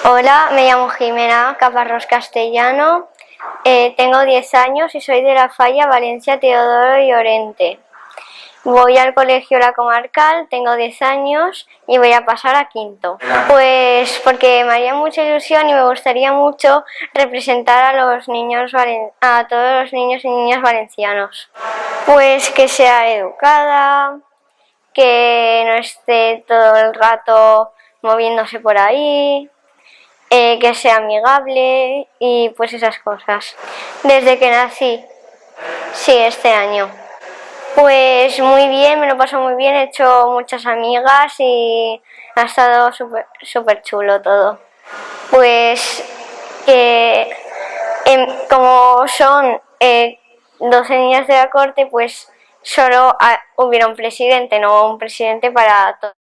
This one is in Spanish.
Hola, me llamo Jimena Caparrós Castellano, tengo 10 años y soy de La Falla, Valencia, Teodoro Llorente. Voy al colegio La Comarcal, tengo 10 años y voy a pasar a quinto. Pues porque me haría mucha ilusión y me gustaría mucho representar a a todos los niños y niñas valencianos. Pues que sea educada, que no esté todo el rato moviéndose por ahí, que sea amigable y pues esas cosas. Desde que nací, sí, este año. Pues muy bien, me lo paso muy bien, he hecho muchas amigas y ha estado súper chulo todo. Pues que como son 12 niñas de la corte, pues solo hubiera un presidente, no un presidente para todos.